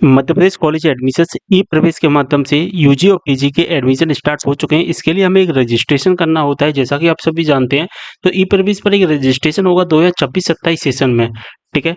Madhya Pradesh college admissions ई प्रवेश के माध्यम से यूजी और पीजी के एडमिशन स्टार्ट हो चुके हैं। इसके लिए हमें एक रजिस्ट्रेशन करना होता है, जैसा कि आप सभी जानते हैं। तो ई प्रवेश पर एक रजिस्ट्रेशन होगा 2026-27 सेशन में, ठीक है।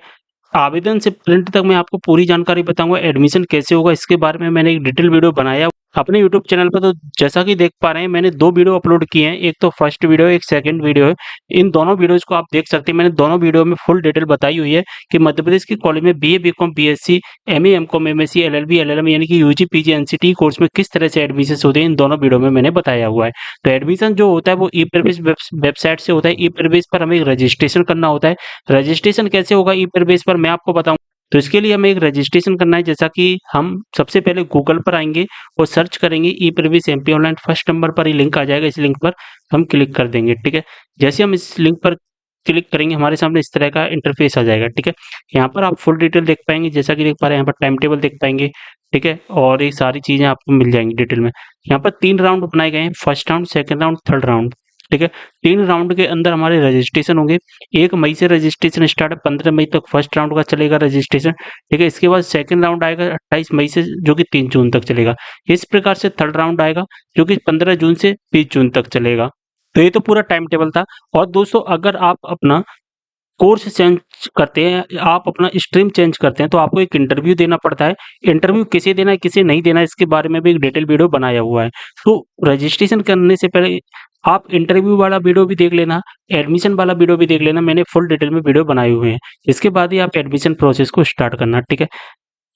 आवेदन से प्रिंट तक मैं आपको पूरी जानकारी बताऊंगा। एडमिशन कैसे होगा इसके बारे में मैंने एक डिटेल वीडियो बनाया अपने यूट्यूब चैनल पर। तो जैसा कि देख पा रहे हैं, मैंने 2 वीडियो अपलोड किए हैं, एक तो फर्स्ट वीडियो है, एक सेकंड वीडियो है। इन दोनों वीडियोज को आप देख सकते हैं। मैंने दोनों वीडियो में फुल डिटेल बताई हुई है कि मध्य प्रदेश के कॉलेज में BA, BCom, BSc, MA, MCom, MSc, LLB, LLM यानी कि यूजी, पीजी, एनसीटी कोर्स में किस तरह से एडमिशन होते हैं, इन दोनों वीडियो में मैंने बताया हुआ है। तो एडमिशन जो होता है वो ई प्रवेश वेबसाइट से होता है। ई प्रवेश पर हमें एक रजिस्ट्रेशन करना होता है। रजिस्ट्रेशन कैसे होगा ई प्रवेश पर, मैं आपको बताऊं। तो इसके लिए हमें एक रजिस्ट्रेशन करना है, जैसा कि हम सबसे पहले गूगल पर आएंगे और सर्च करेंगे ई प्रवेश एमपी ऑनलाइन। फर्स्ट नंबर पर ही लिंक आ जाएगा, इस लिंक पर हम क्लिक कर देंगे, ठीक है। जैसे हम इस लिंक पर क्लिक करेंगे, हमारे सामने इस तरह का इंटरफेस आ जाएगा, ठीक है। यहाँ पर आप फुल डिटेल देख पाएंगे, जैसा कि देख पा रहे हैं। यहाँ पर टाइम टेबल देख पाएंगे, ठीक है, और ये सारी चीजें आपको मिल जाएंगी डिटेल में। यहाँ पर 3 राउंड बनाए गए हैं, first round, second round, third round, ठीक है। 3 राउंड के अंदर हमारे रजिस्ट्रेशन होंगे। 1 मई से रजिस्ट्रेशन स्टार्ट है, 15 मई तक फर्स्ट राउंड का चलेगा रजिस्ट्रेशन, ठीक है। इसके बाद सेकंड राउंड आएगा 28 मई से, जो कि 3 जून तक चलेगा। इस प्रकार से थर्ड राउंड आएगा, जो कि 15 जून से 20 जून तक चलेगा। तो ये तो पूरा टाइम टेबल था। और दोस्तों, अगर आप अपना कोर्स चेंज करते हैं, आप अपना स्ट्रीम चेंज करते हैं, तो आपको एक इंटरव्यू देना पड़ता है। इंटरव्यू किसे देना है, किसे नहीं देना है, इसके बारे में भी एक डिटेल वीडियो बनाया हुआ है। तो रजिस्ट्रेशन करने से पहले आप इंटरव्यू वाला वीडियो भी देख लेना, एडमिशन वाला वीडियो भी देख लेना। मैंने फुल डिटेल में वीडियो बनाए हुए हैं। इसके बाद ही आप एडमिशन प्रोसेस को स्टार्ट करना, ठीक है।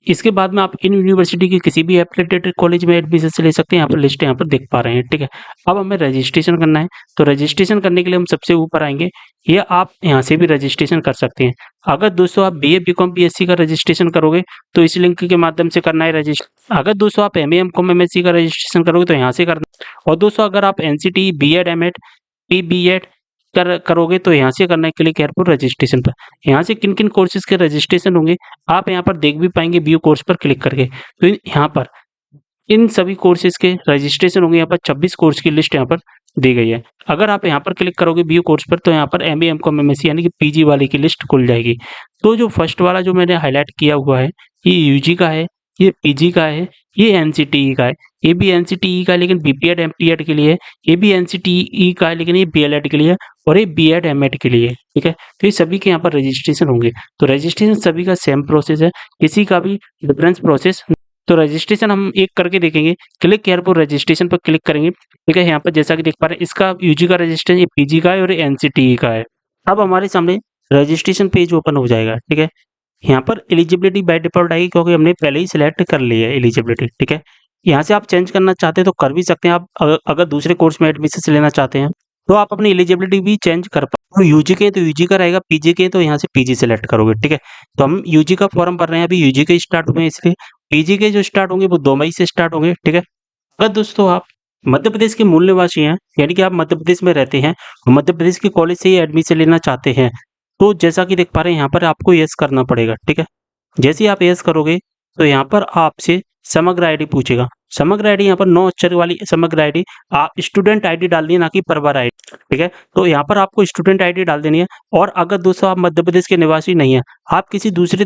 इसके बाद में आप इन यूनिवर्सिटी के किसी भी एफिलिएटेड कॉलेज में एडमिशन से ले सकते हैं। यहाँ पर लिस्ट यहाँ पर देख पा रहे हैं, ठीक है। अब हमें रजिस्ट्रेशन करना है। तो रजिस्ट्रेशन करने के लिए हम सबसे ऊपर आएंगे, या आप यहाँ से भी रजिस्ट्रेशन कर सकते हैं। अगर दोस्तों आप बीए, बीकॉम, बीएससी का रजिस्ट्रेशन करोगे तो इस लिंक के माध्यम से करना है रजिस्ट्रेशन। अगर दोस्तों आप एमए, एमकॉम, एमएससी का रजिस्ट्रेशन करोगे तो यहाँ से करना है। और दोस्तों अगर आप एनसीटी, बीएड, एमएड, पीबीएड करोगे तो यहाँ से करना है क्लिक एयर पर रजिस्ट्रेशन पर। यहाँ से किन किन कोर्सेज के रजिस्ट्रेशन होंगे आप यहाँ पर देख भी पाएंगे व्यू कोर्स पर क्लिक करके। तो यहाँ पर इन सभी कोर्सेज के रजिस्ट्रेशन होंगे। यहाँ पर 26 कोर्स की लिस्ट यहाँ पर दी गई है। अगर आप यहाँ पर क्लिक करोगे व्यू कोर्स पर तो यहाँ पर एमए, एमकॉम, एमएससी यानी कि पीजी वाले की लिस्ट खुल जाएगी। तो जो फर्स्ट वाला जो मैंने हाईलाइट किया हुआ है, ये यूजी का है, ये पीजी का है, ये एनसीटीई का है। ये भी एनसीटीई का है लेकिन बीपीएड एमपीएड के लिए है। ये भी एनसीटीई का है लेकिन ये बीएलएड के लिए है। और ये बीएड एमएड के लिए है, ठीक है। तो ये सभी के यहाँ पर रजिस्ट्रेशन होंगे। तो रजिस्ट्रेशन सभी का सेम प्रोसेस है, किसी का भी डिफरेंस प्रोसेस। तो रजिस्ट्रेशन हम एक करके देखेंगे। क्लिक हियर पर रजिस्ट्रेशन पर क्लिक करेंगे, ठीक है। यहाँ पर जैसा कि देख पा रहे हैं, इसका यूजी का रजिस्ट्रेशन, ये पीजी का है और ये एनसीटीई का है। अब हमारे सामने रजिस्ट्रेशन पेज ओपन हो जाएगा, ठीक है। यहाँ पर एलिजिबिलिटी बाय डिफॉल्ट आएगी क्योंकि हमने पहले ही सिलेक्ट कर ली है एलिजिबिलिटी, ठीक है। यहाँ से आप चेंज करना चाहते हैं तो कर भी सकते हैं। आप अगर दूसरे कोर्स में एडमिशन लेना चाहते हैं तो आप अपनी एलिजिबिलिटी भी चेंज कर पाओ। यूजी के तो यूजी का रहेगा, पीजी के तो यहाँ से पीजी सेलेक्ट करोगे, ठीक है। तो हम यूजी का फॉर्म भर रहे हैं, अभी यूजी के स्टार्ट हुए हैं, इसलिए पीजी के जो स्टार्ट होंगे वो 2 मई से स्टार्ट होंगे, ठीक है। अगर दोस्तों आप मध्य प्रदेश के मूल निवासी हैं, यानी कि आप मध्य प्रदेश में रहते हैं, मध्य प्रदेश के कॉलेज से ही एडमिशन लेना चाहते हैं, तो जैसा कि देख पा रहे हैं यहाँ पर आपको यस करना पड़ेगा, ठीक है। जैसे ही आप यस करोगे तो यहाँ पर आपसे समग्र आईडी पूछेगा। समग्र आईडी यहाँ पर 9 अक्षर वाली समग्र आईडी, आप स्टूडेंट आईडी डालनी है, ना कि परिवार आईडी, ठीक है। तो यहाँ पर आपको स्टूडेंट आईडी डाल देनी है। और अगर दोस्तों आप मध्य प्रदेश के निवासी नहीं हैं, आप किसी दूसरे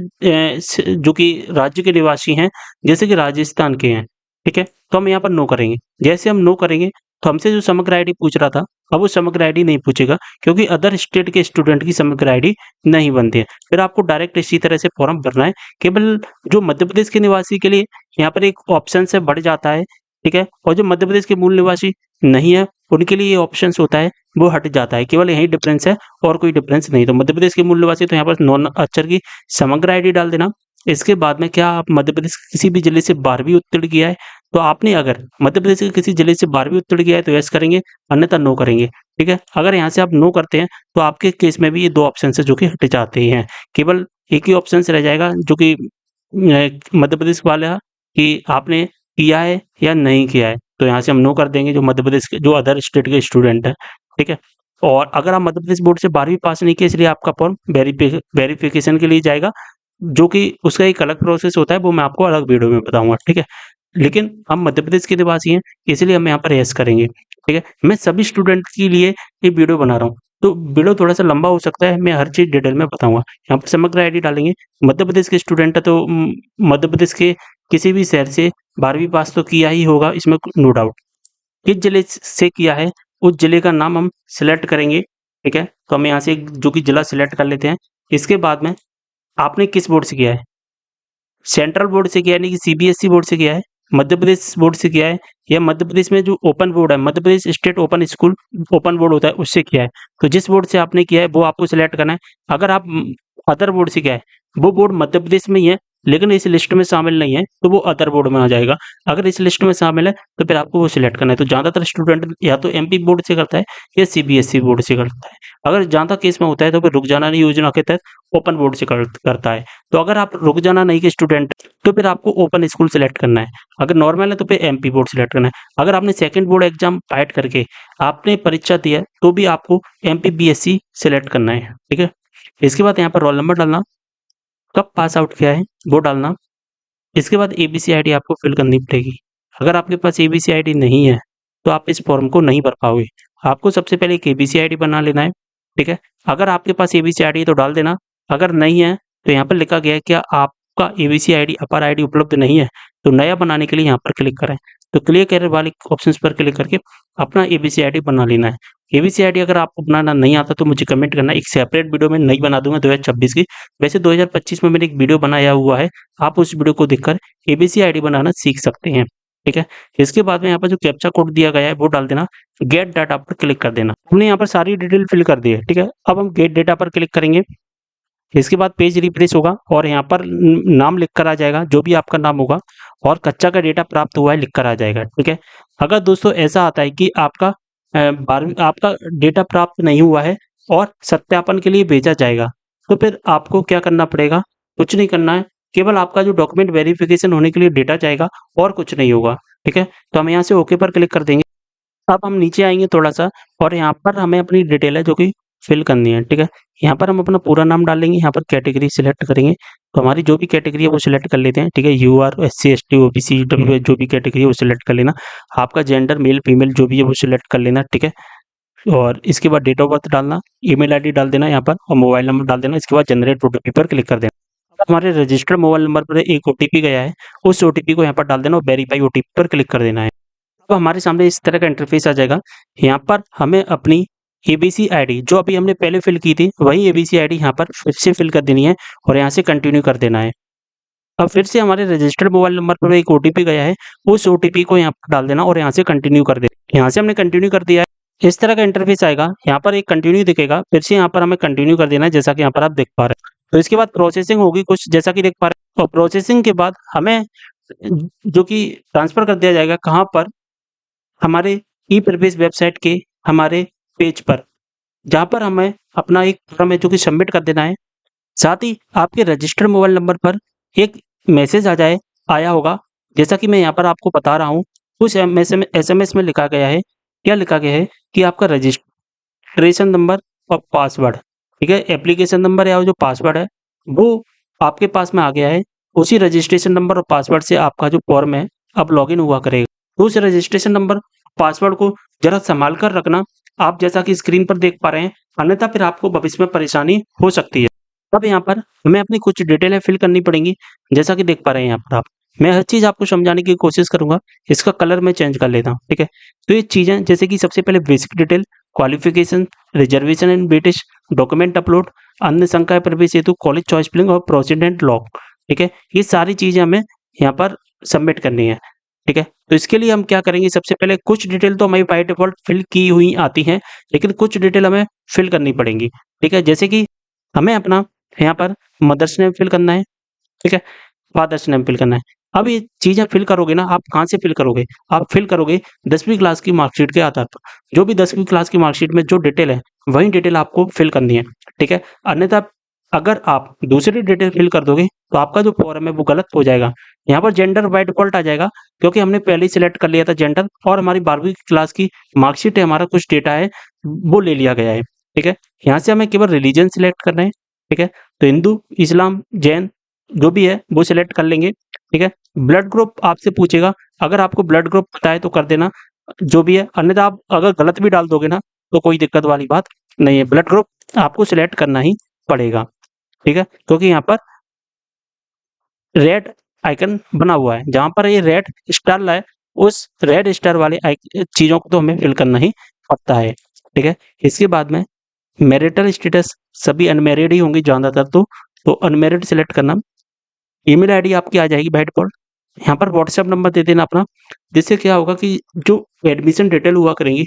जो कि राज्य के निवासी हैं, जैसे कि राजस्थान के हैं, ठीक है, तो हम यहाँ पर नो करेंगे। जैसे हम नो करेंगे तो हमसे जो समग्र आईडी पूछ रहा था, अब वो समग्र आईडी नहीं पूछेगा, क्योंकि अदर स्टेट के स्टूडेंट की समग्र आईडी नहीं बनती है। फिर आपको डायरेक्ट इसी तरह से फॉर्म भरना है। केवल जो मध्य प्रदेश के निवासी के लिए यहाँ पर एक ऑप्शन से बढ़ जाता है, ठीक है। और जो मध्य प्रदेश के मूल निवासी नहीं है उनके लिए ये ऑप्शन होता है, वो हट जाता है। केवल यही डिफरेंस है और कोई डिफरेंस नहीं। तो मध्य प्रदेश के मूल निवासी तो यहाँ पर 9 अक्षर की समग्र आईडी डाल देना। इसके बाद में क्या आप मध्य प्रदेश के किसी भी जिले से 12वीं उत्तीर्ण किया है, तो आपने अगर मध्य प्रदेश के किसी जिले से 12वीं उत्तीर्ण किया है तो यस करेंगे, अन्यथा नो करेंगे, ठीक है। अगर यहाँ से आप नो करते हैं तो आपके केस में भी ये 2 ऑप्शन है जो कि हट जाते हैं। केवल एक ही ऑप्शन रह जाएगा जो कि मध्य प्रदेश वाला, कि आपने किया है या नहीं किया है। तो यहाँ से हम नो कर देंगे, जो मध्य प्रदेश के जो अदर स्टेट के स्टूडेंट हैं, ठीक है। और अगर आप मध्य प्रदेश बोर्ड से 12वीं पास नहीं किए, इसलिए आपका फॉर्म वेरिफिकेशन के लिए जाएगा, जो कि उसका एक अलग प्रोसेस होता है, वो मैं आपको अलग वीडियो में बताऊंगा, ठीक है। लेकिन हम मध्य प्रदेश के निवासी हैं, इसलिए हम यहाँ पर यस करेंगे, ठीक है। मैं सभी स्टूडेंट के लिए ये वीडियो बना रहा हूँ। तो वीडियो थोड़ा-सा लंबा हो सकता है, मैं हर चीज़ डिटेल में बताऊँगा। यहाँ पर समग्र आईडी डालेंगे, मध्य प्रदेश के स्टूडेंट है तो मध्य प्रदेश के किसी भी शहर से 12वीं पास तो किया ही होगा, इसमें नो डाउट। किस जिले से किया है, उस जिले का नाम हम सिलेक्ट करेंगे, ठीक है? तो हम यहाँ से जो कि जिला सिलेक्ट कर लेते हैं। इसके बाद में आपने किस बोर्ड से किया है? सेंट्रल बोर्ड से किया है यानी कि सीबीएसई बोर्ड से किया है, मध्य प्रदेश बोर्ड से किया है, या मध्य प्रदेश में जो ओपन बोर्ड है, Madhya Pradesh state open school open board होता है, उससे किया है। तो जिस बोर्ड से आपने किया है वो आपको सिलेक्ट करना है। अगर आप अदर बोर्ड से किया है, वो बोर्ड मध्य प्रदेश में ही है लेकिन इस लिस्ट में शामिल नहीं है, तो वो अदर बोर्ड में आ जाएगा। अगर इस लिस्ट में शामिल है तो फिर आपको वो सिलेक्ट करना है। तो ज़्यादातर स्टूडेंट या तो एमपी बोर्ड से करता है या सीबीएसई बोर्ड से करता है। अगर ज़्यादा केस में होता है तो फिर रुक जाना नहीं योजना के तहत ओपन बोर्ड से करता है। तो अगर आप रुक जाना नहीं के स्टूडेंट तो फिर आपको ओपन स्कूल सेलेक्ट करना है। अगर नॉर्मल है तो फिर एमपी बोर्ड सेलेक्ट करना है। अगर आपने सेकंड बोर्ड एग्जाम फाइट करके आपने परीक्षा दी है तो भी आपको एमपी बीएससी सेलेक्ट करना है, ठीक है? इसके बाद यहाँ पर रोल नंबर डालना, कब पास आउट किया है वो डालना। इसके बाद एबीसी आईडी आपको फिल करनी पड़ेगी। अगर आपके पास एबीसी आईडी नहीं है तो आप इस फॉर्म को नहीं भर पाओगे। आपको सबसे पहले एक एबीसी आईडी बना लेना है, ठीक है? अगर आपके पास एबीसी आईडी है तो डाल देना, अगर नहीं है तो यहाँ पर लिखा गया है क्या आपका एबीसी आईडी अपर आईडी उपलब्ध नहीं है, तो नया बनाने के लिए यहाँ पर क्लिक करें। तो क्लियर कैरियर वाले ऑप्शंस पर क्लिक करके अपना एबीसी आईडी बना लेना है। एबीसी आईडी अगर आपको बनाना नहीं आता तो मुझे कमेंट करना, एक सेपरेट वीडियो में नई बना दूंगा 2026 की। वैसे 2025 में मैंने एक वीडियो बनाया हुआ है, आप उस वीडियो को देखकर एबीसी आईडी बनाना सीख सकते हैं, ठीक है? इसके बाद में यहाँ पर जो कैप्चा कोड दिया गया है वो डाल देना, गेट डाटा पर क्लिक कर देना। हमने यहाँ पर सारी डिटेल फिल कर दी है, ठीक है? अब हम गेट डेटा पर क्लिक करेंगे। इसके बाद पेज रिफ्रेश होगा और यहाँ पर नाम लिख कर आ जाएगा, जो भी आपका नाम होगा, और कच्चा का डेटा प्राप्त हुआ है लिख कर आ जाएगा, ठीक है? अगर दोस्तों ऐसा आता है कि आपका 12वीं आपका डेटा प्राप्त नहीं हुआ है और सत्यापन के लिए भेजा जाएगा, तो फिर आपको क्या करना पड़ेगा? कुछ नहीं करना है, केवल आपका जो डॉक्यूमेंट वेरिफिकेशन होने के लिए डेटा जाएगा और कुछ नहीं होगा, ठीक है? तो हम यहाँ से ओके पर क्लिक कर देंगे। अब हम नीचे आएँगे थोड़ा-सा और यहाँ पर हमें अपनी डिटेल है जो कि फिल करनी है, ठीक है? यहाँ पर हम अपना पूरा नाम डालेंगे, यहाँ पर कैटेगरी सिलेक्ट करेंगे, तो हमारी जो भी कैटेगरी है वो सिलेक्ट कर लेते हैं, ठीक है? UR, SC, ST, OBC, EWS जो भी कैटेगरी है वो सिलेक्ट कर लेना। आपका जेंडर मेल, फीमेल जो भी है वो सिलेक्ट कर लेना, ठीक है? और इसके बाद डेट ऑफ बर्थ डालना, ईमेल आईडी डाल देना यहाँ पर और मोबाइल नंबर डाल देना। इसके बाद जनरेट ओटीपी पर क्लिक कर देना। अब हमारे रजिस्टर्ड मोबाइल नंबर पर एक ओटीपी गया है, उस ओटीपी को यहाँ पर डाल देना और वेरीफाई ओटीपी पर क्लिक कर देना है। अब हमारे सामने इस तरह का इंटरफेस आ जाएगा। यहाँ पर हमें अपनी एबीसी आईडी जो अभी हमने पहले फिल की थी, वही एबीसी आईडी यहाँ पर फिर से फिल कर देनी है और यहाँ से कंटिन्यू कर देना है। अब फिर से हमारे रजिस्टर्ड मोबाइल नंबर पर एक ओटीपी गया है, उस ओटीपी को यहाँ पर डाल देना और यहाँ से कंटिन्यू कर देना। यहाँ से हमने कंटिन्यू कर दिया है। इस तरह का इंटरफेस आएगा, यहाँ पर एक कंटिन्यू दिखेगा, फिर से यहाँ पर हमें कंटिन्यू कर देना है जैसा कि यहाँ पर आप देख पा रहे हैं। तो इसके बाद प्रोसेसिंग होगी कुछ जैसा कि देख पा रहे हैं और प्रोसेसिंग के बाद हमें जो कि ट्रांसफर कर दिया जाएगा कहाँ पर, हमारे ई प्रवेश वेबसाइट के हमारे पेज पर, जहाँ पर हमें अपना एक फॉर्म है जो कि सबमिट कर देना है। साथ ही आपके रजिस्टर्ड मोबाइल नंबर पर एक मैसेज आया होगा, जैसा कि मैं यहाँ पर आपको बता रहा हूँ। उस एसएमएस में लिखा गया है, क्या लिखा गया है कि आपका रजिस्ट्रेशन नंबर और पासवर्ड, ठीक है? एप्लीकेशन नंबर या जो पासवर्ड है वो आपके पास में आ गया है। उसी रजिस्ट्रेशन नंबर और पासवर्ड से आपका जो फॉर्म है अब लॉगिन हुआ करेगा। तो उस रजिस्ट्रेशन नंबर पासवर्ड को जरा संभाल कर रखना, आप जैसा कि स्क्रीन पर देख पा रहे हैं, अन्यथा फिर आपको भविष्य में परेशानी हो सकती है। अब यहाँ पर हमें अपनी कुछ डिटेलें फिल करनी पड़ेंगी, जैसा कि देख पा रहे हैं यहाँ पर आप। मैं हर चीज़ आपको समझाने की कोशिश करूँगा, इसका कलर मैं चेंज कर लेता हूँ, ठीक है? तो ये चीज़ें जैसे कि सबसे पहले basic detail, qualification, reservation and weightage, document upload, अन्य शंकाएँ प्रवेश हेतु, कॉलेज चॉइस फिलिंग और प्रोसीडेंट लॉग, ठीक है? ये सारी चीज़ें हमें यहाँ पर सबमिट करनी है, ठीक है? तो इसके लिए हम क्या करेंगे, सबसे पहले कुछ डिटेल तो हमारी बाय डिफ़ॉल्ट फिल की हुई आती हैं, लेकिन कुछ डिटेल हमें फिल करनी पड़ेंगी, ठीक है? जैसे कि हमें अपना यहाँ पर मदर्स नेम फिल करना है, ठीक है? फादर्स नेम फिल करना है। अब ये चीज़ें फिल करोगे ना, आप कहाँ से फिल करोगे? आप फिल करोगे 10वीं क्लास की मार्कशीट के आधार पर। जो भी 10वीं क्लास की मार्कशीट में जो डिटेल है, वही डिटेल आपको फिल करनी है, ठीक है? अन्यथा अगर आप दूसरी डिटेल फिल कर दोगे, तो आपका जो फॉर्म है वो गलत हो जाएगा। यहाँ पर जेंडर बाय डिफ़ॉल्ट आ जाएगा, क्योंकि हमने पहले ही सिलेक्ट कर लिया था जेंडर और हमारी 12वीं क्लास की मार्कशीट है, हमारा कुछ डेटा है, वो ले लिया गया है, ठीक है? यहाँ से हमें केवल रिलीजन सिलेक्ट करना है, ठीक है? तो हिंदू, इस्लाम, जैन जो भी है वो सिलेक्ट कर लेंगे, ठीक है? ब्लड ग्रुप आपसे पूछेगा, अगर आपको ब्लड ग्रुप पता है तो कर देना, जो भी है, अन्यथा आप अगर गलत भी डाल दोगे ना, तो कोई दिक्कत वाली बात नहीं है, ब्लड ग्रुप आपको सिलेक्ट करना ही पड़ेगा, ठीक है? क्योंकि यहाँ पर रेड आइकन बना हुआ है, जहाँ पर ये रेड स्टार रहा है, उस रेड स्टार वाले चीज़ों को तो हमें फिल करना ही पड़ता है, ठीक है? इसके बाद में मैरिटल स्टेटस सभी अनमैरिड ही होंगे ज़्यादातर तो अनमैरिड सेलेक्ट करना। ईमेल आईडी आपकी आ जाएगी बाय डिफ़ॉल्ट। यहाँ पर व्हाट्सएप नंबर दे देना अपना, जिससे क्या होगा कि जो एडमिशन डिटेल हुआ करेंगी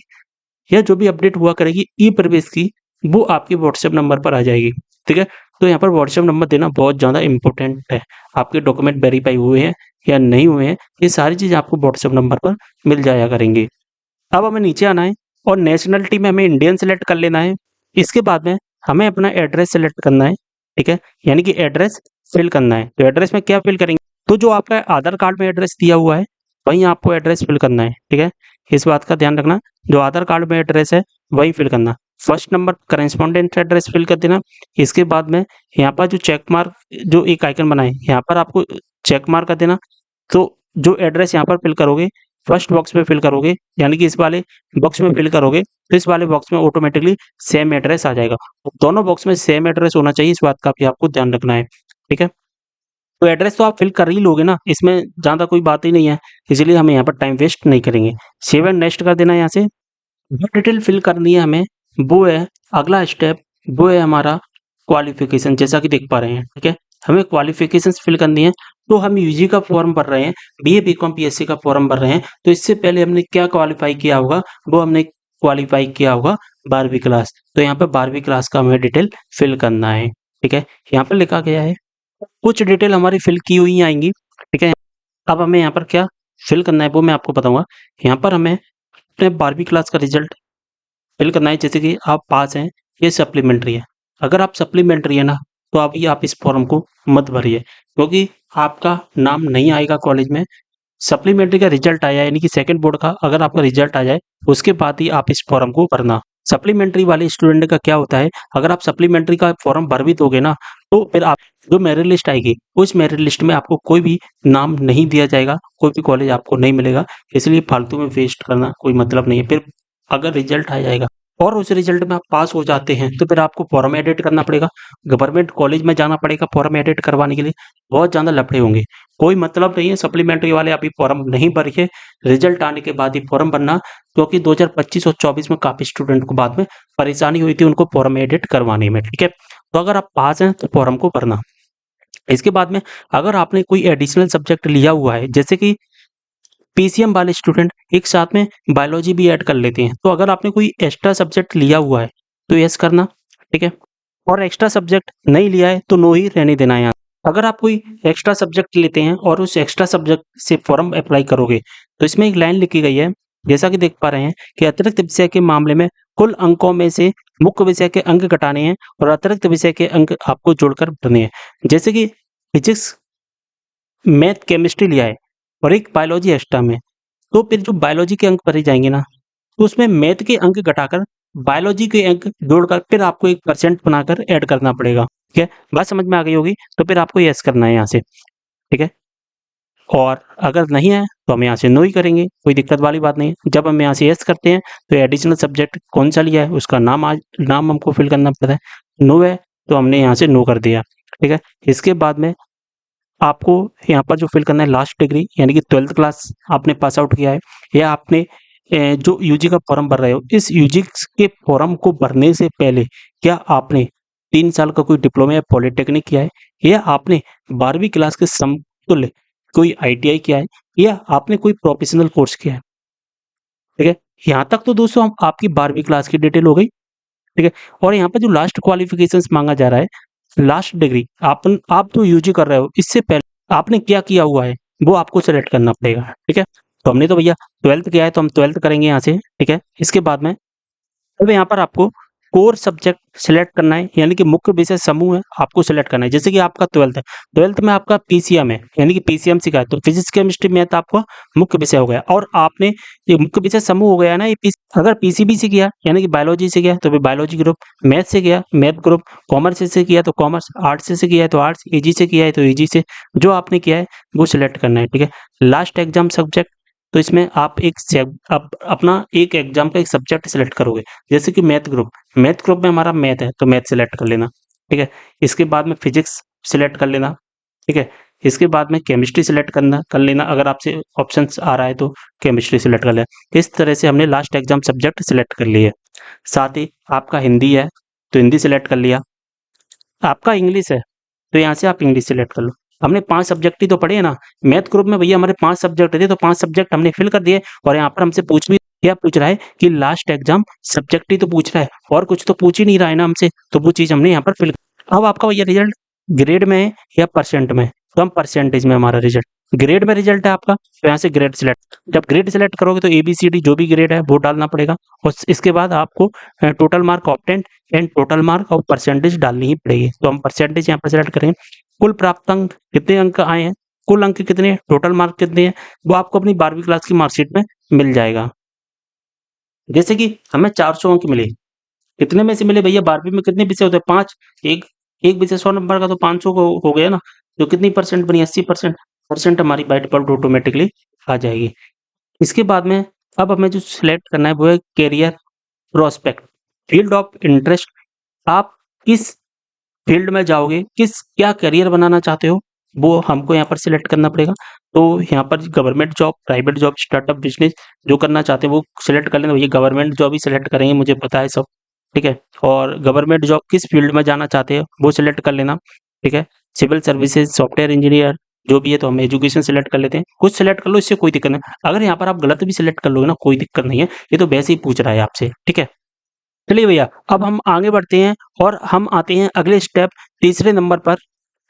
या जो भी अपडेट हुआ करेगी ई प्रवेश की, वो आपके व्हाट्सएप नंबर पर आ जाएगी, ठीक है? तो यहाँ पर व्हाट्सएप नंबर देना बहुत ज़्यादा इम्पोर्टेंट है। आपके डॉक्यूमेंट वेरीफाई हुए हैं या नहीं हुए हैं, ये सारी चीज़ आपको व्हाट्सएप नंबर पर मिल जाया करेंगी। अब हमें नीचे आना है और नेशनलिटी में हमें इंडियन सेलेक्ट कर लेना है। इसके बाद में हमें अपना एड्रेस सेलेक्ट करना है, ठीक है? यानी कि एड्रेस फिल करना है। तो एड्रेस में क्या फिल करेंगे? तो जो आपका आधार कार्ड में एड्रेस दिया हुआ है, वहीं आपको एड्रेस फिल करना है, ठीक है? इस बात का ध्यान रखना, जो आधार कार्ड में एड्रेस है, वही फिल करना। First number correspondent address fill कर देना। इसके बाद में यहाँ पर जो चेक मार्क जो एक आइकन बना है, यहाँ पर आपको चेक मार्क कर देना। तो जो एड्रेस यहाँ पर फिल करोगे, फर्स्ट बॉक्स में फिल करोगे, यानी कि इस वाले बॉक्स में फिल करोगे, तो इस वाले बॉक्स में ऑटोमेटिकली सेम एड्रेस आ जाएगा। दोनों बॉक्स में सेम एड्रेस होना चाहिए, इस बात का भी आपको ध्यान रखना है, ठीक है? तो एड्रेस तो आप फिल कर ही लोगे ना, इसमें ज़्यादा कोई बात ही नहीं है, इसलिए हमें यहाँ पर टाइम वेस्ट नहीं करेंगे। सेव एंड नेक्स्ट कर देना है यहाँ से। जो डिटेल फिल करनी है हमें, वो है अगला स्टेप, वो है हमारा क्वालिफ़िकेशन, जैसा कि देख पा रहे हैं, ठीक है? हमें क्वालिफ़िकेशंस फिल करनी है, तो हम यूजी का फॉर्म भर रहे हैं, बीए, बीकॉम, पीएससी का फॉर्म भर रहे हैं, तो इससे पहले हमने क्या क्वालीफाई किया होगा, वो हमने क्वालीफाई किया होगा 12वीं क्लास। तो यहाँ पे 12वीं क्लास का हमें डिटेल फिल करना है, ठीक है? यहाँ पर लिखा गया है, कुछ डिटेल हमारी फिल की हुई आएँगी, ठीक है? अब हमें यहाँ पर क्या फिल करना है, वो मैं आपको बताऊँगा। यहाँ पर हमें अपने 12वीं क्लास का रिज़ल्ट फिल करना है, जैसे कि आप पास हैं, ये सप्लीमेंट्री है। अगर आप सप्लीमेंट्री है ना, तो अभी आप इस फॉर्म को मत भरिए, क्योंकि आपका नाम नहीं आएगा कॉलेज में। सप्लीमेंट्री का रिजल्ट आया यानी कि सेकंड बोर्ड का अगर आपका रिजल्ट आ जाए, उसके बाद ही आप इस फॉर्म को भरना। सप्लीमेंट्री वाले स्टूडेंट का क्या होता है, अगर आप सप्लीमेंट्री का फॉर्म भर भी दोगे ना, तो फिर आप जो मेरिट लिस्ट आएगी, उस मेरिट लिस्ट में आपको कोई भी नाम नहीं दिया जाएगा, कोई भी कॉलेज आपको नहीं मिलेगा। इसलिए फालतू में वेस्ट करना कोई मतलब नहीं है। फिर अगर रिजल्ट आ जाएगा और उस रिजल्ट में आप पास हो जाते हैं, तो फिर आपको फॉर्म एडिट करना पड़ेगा, गवर्नमेंट कॉलेज में जाना पड़ेगा फॉर्म एडिट करवाने के लिए, बहुत ज़्यादा लफड़े होंगे। कोई मतलब नहीं है सप्लीमेंट्री वाले अभी फॉर्म नहीं भरिए, रिजल्ट आने के बाद ही फॉर्म भरना, क्योंकि 2025 और 24 में काफ़ी स्टूडेंट को बाद में परेशानी हुई थी उनको फॉर्म एडिट करवाने में, ठीक है? तो अगर आप पास हैं तो फॉर्म को भरना। इसके बाद में अगर आपने कोई एडिशनल सब्जेक्ट लिया हुआ है, जैसे कि पीसीएम वाले स्टूडेंट एक साथ में बायोलॉजी भी ऐड कर लेते हैं, तो अगर आपने कोई एक्स्ट्रा सब्जेक्ट लिया हुआ है, तो यस करना, ठीक है? और एक्स्ट्रा सब्जेक्ट नहीं लिया है, तो नो ही रहने देना है यहाँ। अगर आप कोई एक्स्ट्रा सब्जेक्ट लेते हैं और उस एक्स्ट्रा सब्जेक्ट से फॉर्म अप्लाई करोगे, तो इसमें एक लाइन लिखी गई है, जैसा कि देख पा रहे हैं कि अतिरिक्त विषय के मामले में कुल अंकों में से मुख्य विषय के अंक घटाने हैं और अतिरिक्त विषय के अंक आपको जोड़कर भरने हैं। जैसे कि फिजिक्स, मैथ, केमिस्ट्री लिया है और एक बायोलॉजी एक्स्ट्रा में, तो फिर जो बायोलॉजी के अंक भरे जाएँगे ना, तो उसमें मैथ के अंक घटाकर बायोलॉजी के अंक जोड़कर फिर आपको एक परसेंट बनाकर ऐड करना पड़ेगा, ठीक है? बात समझ में आ गई होगी, तो फिर आपको यस करना है यहाँ से, ठीक है? और अगर नहीं है, तो हम यहाँ से नो ही करेंगे, कोई दिक्कत वाली बात नहीं है। जब हम यहाँ से यस करते हैं, तो एडिशनल सब्जेक्ट कौन-सा लिया है, उसका नाम हमको फिल करना पड़ता है। नो है, तो हमने यहाँ से नो कर दिया, ठीक है? इसके बाद में आपको यहाँ पर जो फिल करना है लास्ट डिग्री यानी कि 12th क्लास आपने पास आउट किया है या आपने जो यूजी का फॉर्म भर रहे हो, इस यूजी के फॉर्म को भरने से पहले क्या आपने 3 साल का कोई डिप्लोमा या पॉलिटेक्निक किया है या आपने 12वीं क्लास के समतुल्य कोई आईटीआई किया है या आपने कोई प्रोफेशनल कोर्स किया है, ठीक है? यहाँ तक तो दोस्तों हम आपकी 12वीं क्लास की डिटेल हो गई, ठीक है? और यहाँ पे जो लास्ट क्वालिफिकेशंस माँगा जा रहा है, लास्ट डिग्री आप जो यूजी कर रहे हो, इससे पहले आपने क्या किया हुआ है, वो आपको सेलेक्ट करना पड़ेगा, ठीक है? तो हमने तो भैया 12th किया है, तो हम 12th करेंगे यहाँ से, ठीक है? इसके बाद में अब यहाँ पर आपको कोर सब्जेक्ट सेलेक्ट करना है, यानी कि मुख्य विषय समूह है, आपको सेलेक्ट करना है। जैसे कि आपका 12th है, 12th में आपका पीसीएम है, यानी कि पीसीएम सीखा है, तो फिजिक्स, केमिस्ट्री, मैथ आपका मुख्य विषय हो गया और आपने ये मुख्य विषय समूह हो गया ना, अगर पीसीबी से किया, यानी कि बायोलॉजी से किया, तो फिर बायोलॉजी ग्रुप, मैथ से किया, मैथ ग्रुप, कॉमर्स से किया, तो कॉमर्स, आर्ट्स से किया है, तो आर्ट्स, ईजी से किया है, तो ईजी से, जो आपने किया है, वो सिलेक्ट करना है, ठीक है? लास्ट एग्जाम सब्जेक्ट, तो इसमें आप अपना एक एग्जाम का एक सब्जेक्ट सिलेक्ट करोगे, जैसे कि मैथ ग्रुप में हमारा मैथ है तो मैथ सिलेक्ट कर लेना, ठीक है। इसके बाद में फिजिक्स सिलेक्ट कर लेना, ठीक है। इसके बाद में केमिस्ट्री सिलेक्ट कर लेना, अगर आपसे ऑप्शंस आ रहा है तो केमिस्ट्री सिलेक्ट कर लेना। इस तरह से हमने लास्ट एग्जाम सब्जेक्ट सिलेक्ट कर लिए। साथ ही आपका हिंदी है तो हिंदी सिलेक्ट कर लिया, आपका इंग्लिश है तो यहाँ से आप इंग्लिश सिलेक्ट कर लो। हमने 5 सब्जेक्ट ही तो पढ़े हैं ना, मैथ ग्रुप में भैया हमारे 5 सब्जेक्ट थे तो 5 सब्जेक्ट हमने फिल कर दिए। और यहाँ पर हमसे क्या पूछ रहा है कि लास्ट एग्जाम सब्जेक्ट ही तो पूछ रहा है, और कुछ तो पूछ ही नहीं रहा है ना हमसे, तो वो चीज़ हमने यहाँ पर फिल। अब आपका भैया रिजल्ट ग्रेड में है या परसेंट में, तो हम परसेंटेज में हमारा रिजल्ट, ग्रेड में रिजल्ट है आपका तो यहाँ से ग्रेड सिलेक्ट, जब ग्रेड सिलेक्ट करोगे तो ABCD जो भी ग्रेड है वो डालना पड़ेगा। और इसके बाद आपको total mark obtained and total mark और परसेंटेज डालनी ही पड़ेगी। तो हम परसेंटेज यहाँ पर सिलेक्ट करेंगे। कुल प्राप्त अंक कितने अंक आए हैं, कुल अंक कितने हैं, टोटल मार्क कितने हैं, वो आपको अपनी 12वीं क्लास की मार्कशीट में मिल जाएगा। जैसे कि हमें 400 अंक मिले, कितने में से मिले भैया, 12वीं में कितने विषय होते हैं, 5, एक एक विषय 100 नंबर का तो 500 हो गया ना, तो कितनी परसेंट बनी, 80%। परसेंट हमारी बाय डिफॉल्ट ऑटोमेटिकली आ जाएगी। इसके बाद में अब हमें जो सिलेक्ट करना है वो है career prospect, field of interest. आप किस फील्ड में जाओगे, क्या करियर बनाना चाहते हो, वो हमको यहाँ पर सिलेक्ट करना पड़ेगा। तो यहाँ पर government job, private job, startup business जो करना चाहते हैं वो सिलेक्ट कर लेना। ये गवर्नमेंट जॉब ही सिलेक्ट करेंगे, मुझे पता है सब, ठीक है। और गवर्नमेंट जॉब किस फील्ड में जाना चाहते हैं वो सिलेक्ट कर लेना, ठीक है। सिविल सर्विसेज, सॉफ्टवेयर इंजीनियर जो भी है, तो हम एजुकेशन सिलेक्ट कर लेते हैं। कुछ सिलेक्ट कर लो, इससे कोई दिक्कत नहीं। अगर यहाँ पर आप गलत भी सिलेक्ट कर लोगे ना, कोई दिक्कत नहीं है, ये तो वैसे ही पूछ रहा है आपसे, ठीक है। चलिए भैया अब हम आगे बढ़ते हैं और हम आते हैं अगले स्टेप, तीसरे नंबर पर,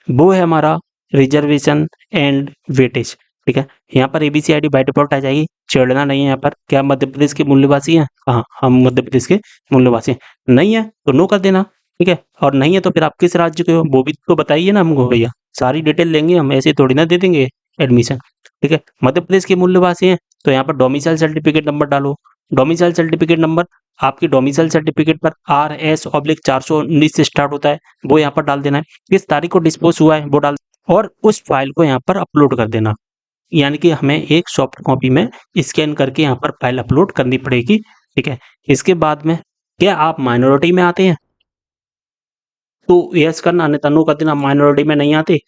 वो है हमारा रिजर्वेशन एंड वेटेज, ठीक है। यहाँ पर ABCD बाय डिफॉल्ट आ जाएगी, छेड़ना नहीं है यहाँ पर। क्या मध्य प्रदेश के मूल निवासी हैं, हाँ हम मध्य प्रदेश के मूल निवासी हैं। नहीं है तो नो कर देना, ठीक है। और नहीं है तो फिर आप किस राज्य के हो वो भी तो बताइए ना हमको भैया, सारी डिटेल लेंगे हम, ऐसे थोड़ी ना दे देंगे एडमिशन, ठीक है। मध्य प्रदेश के मूल निवासी हैं तो यहाँ पर डोमिसाइल सर्टिफिकेट नंबर डालो। डोमिसाइल सर्टिफिकेट नंबर, आपकी डोमिसाइल सर्टिफिकेट पर RS/419 से स्टार्ट होता है, वो यहाँ पर डाल देना है। किस तारीख को डिस्पोज हुआ है वो डाल, और उस फाइल को यहाँ पर अपलोड कर देना। यानी कि हमें एक सॉफ्ट कॉपी में स्कैन करके यहाँ पर फाइल अपलोड करनी पड़ेगी, ठीक है। इसके बाद में क्या आप माइनॉरिटी में आते हैं तो यस करना, अन्यथा नो कर देना। माइनॉरिटी में नहीं आते,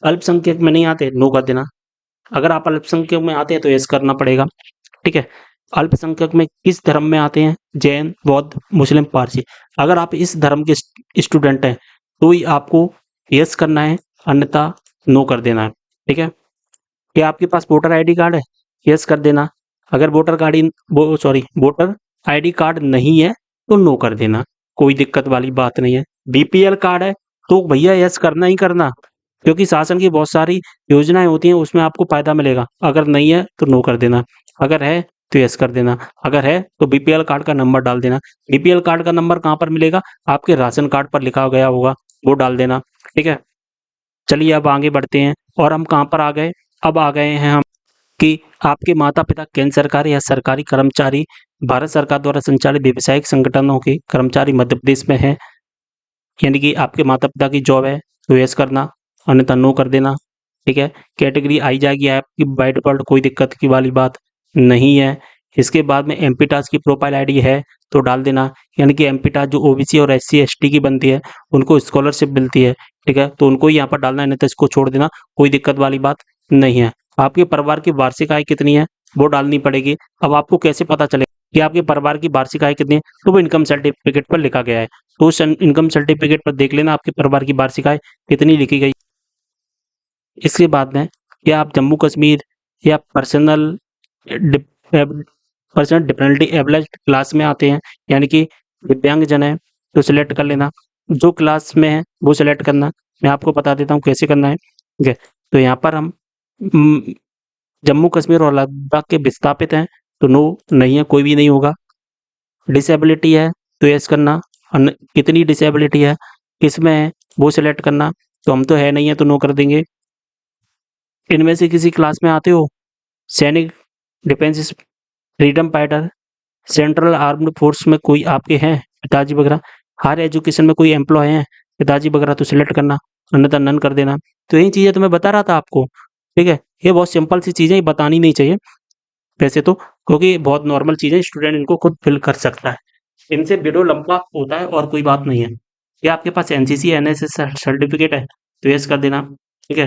अल्पसंख्यक में नहीं आते, नो कर देना। अगर आप अल्पसंख्यक में आते हैं तो यस करना पड़ेगा, ठीक है। अल्पसंख्यक में किस धर्म में आते हैं, जैन, बौद्ध, मुस्लिम, पारसी। अगर आप इस धर्म के स्टूडेंट हैं तो ही आपको यस करना है, अन्यथा नो कर देना है, ठीक है। क्या आपके पास वोटर आईडी कार्ड है, यस कर देना। अगर वोटर आईडी कार्ड नहीं है तो नो कर देना, कोई दिक्कत वाली बात नहीं है। BPL कार्ड है तो भैया यस करना ही करना, क्योंकि शासन की बहुत सारी योजनाएं होती हैं उसमें आपको फायदा मिलेगा। अगर नहीं है तो नो कर देना, अगर है तो यस कर देना, अगर है तो BPL कार्ड का नंबर डाल देना। BPL कार्ड का नंबर कहाँ पर मिलेगा, आपके राशन कार्ड पर लिखा गया होगा, वो डाल देना, ठीक है। चलिए अब आगे बढ़ते हैं, और हम कहाँ पर आ गए, अब आ गए हैं हम कि आपके माता पिता केंद्र सरकार या सरकारी कर्मचारी, भारत सरकार द्वारा संचालित व्यावसायिक संगठनों के कर्मचारी मध्य प्रदेश में हैं, यानी कि आपके माता पिता की जॉब है तो यस करना, अन्यथा नो कर देना, ठीक है। कैटेगरी आई जाएगी आपकी बाय डिफॉल्ट, कोई दिक्कत की वाली बात नहीं है। इसके बाद में एमपीटास की प्रोफाइल आईडी है तो डाल देना, यानी कि एमपीटास जो ओबीसी और SC ST की बनती है उनको स्कॉलरशिप मिलती है, ठीक है, तो उनको ही यहाँ पर डालना है, नहीं तो इसको छोड़ देना, कोई दिक्कत वाली बात नहीं है। आपके परिवार की वार्षिक आय कितनी है वो डालनी पड़ेगी। अब आपको कैसे पता चलेगा कि आपके परिवार की वार्षिक आय कितनी है, तो वो इनकम सर्टिफिकेट पर लिखा गया है, तो उस इनकम सर्टिफिकेट पर देख लेना आपके परिवार की वार्षिक आय कितनी लिखी गई। इसके बाद में क्या आप जम्मू कश्मीर या पर्सनल डिपेंडेंटली एबल्ड क्लास में आते हैं, यानी कि दिव्यांगजन है तो सिलेक्ट कर लेना, जो क्लास में है वो सिलेक्ट करना। मैं आपको बता देता हूँ कैसे करना है, ठीक है। तो यहाँ पर हम जम्मू कश्मीर और लद्दाख के विस्थापित हैं तो नो, नहीं है कोई भी नहीं होगा। डिसेबिलिटी है तो यस करना, कितनी डिसेबिलिटी है, किसमें है वो सिलेक्ट करना, तो हम तो है नहीं है तो नो कर देंगे। इनमें से किसी क्लास में आते हो, सैनिक, defence, freedom fighter, central armed force में कोई आपके हैं पिताजी वगैरह, हायर एजुकेशन में कोई एम्प्लॉय हैं पिताजी वगैरह तो सिलेक्ट करना, अन्यथा नन कर देना। तो यही चीज़ें तो मैं बता रहा था आपको, ठीक है। ये बहुत सिंपल सी चीज़ें, ये बतानी नहीं चाहिए। वैसे तो, क्योंकि बहुत नॉर्मल चीज़ें स्टूडेंट इनको खुद फिल कर सकता है। इनसे वीडियो लंबा होता है और कोई बात नहीं है। क्या आपके पास एनसीसी एनएसएस सर्टिफिकेट है तो यस कर देना, ठीक है।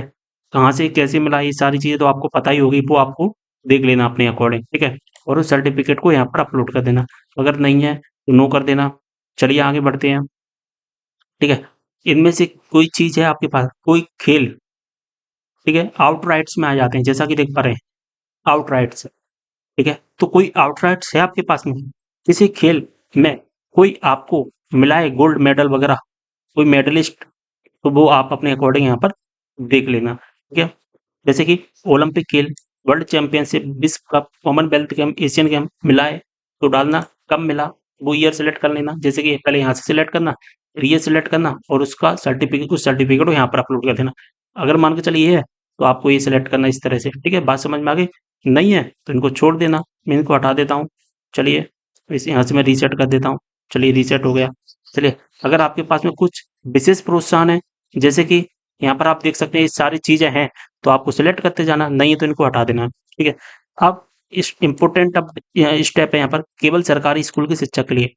कहाँ से कैसे मिला ये सारी चीज़ें तो आपको पता ही होगी, वो आपको देख लेना अपने अकॉर्डिंग, ठीक है। और उस सर्टिफिकेट को यहाँ पर अपलोड कर देना। अगर नहीं है तो नो कर देना। चलिए आगे बढ़ते हैं, ठीक है। इनमें से कोई चीज़ है आपके पास, कोई खेल, ठीक है, आउटराइट्स में आ जाते हैं, जैसा कि देख पा रहे हैं आउटराइट्स, ठीक है। तो कोई आउटराइट्स है आपके पास में, किसी खेल में कोई आपको मिला है गोल्ड मेडल वगैरह, कोई मेडलिस्ट, तो वो आप अपने अकॉर्डिंग यहाँ पर देख लेना, ठीक है। जैसे कि ओलंपिक खेल, वर्ल्ड चैंपियनशिप, विश्व cup, Commonwealth game, Asian game मिला है तो डालना, कब मिला वो ईयर सेलेक्ट कर लेना। जैसे कि पहले यहाँ से सिलेक्ट करना, फिर ईयर सेलेक्ट करना और उसका सर्टिफिकेट, उस सर्टिफिकेट को यहाँ पर अपलोड कर देना। अगर मान के चलिए ये है तो आपको ये सिलेक्ट करना इस तरह से, ठीक है। बात समझ में आ गई? नहीं है तो इनको छोड़ देना, मैं इनको हटा देता हूँ। चलिए इस यहाँ से मैं रीसेट कर देता हूँ। चलिए रीसेट हो गया। चलिए अगर आपके पास में कुछ विशेष प्रोत्साहन है, जैसे कि यहाँ पर आप देख सकते हैं ये सारी चीज़ें हैं, तो आपको सिलेक्ट करते जाना, नहीं है तो इनको हटा देना, ठीक है। अब इस इम्पोर्टेंट अब स्टेप है यहाँ पर, केवल सरकारी स्कूल के शिक्षक के लिए,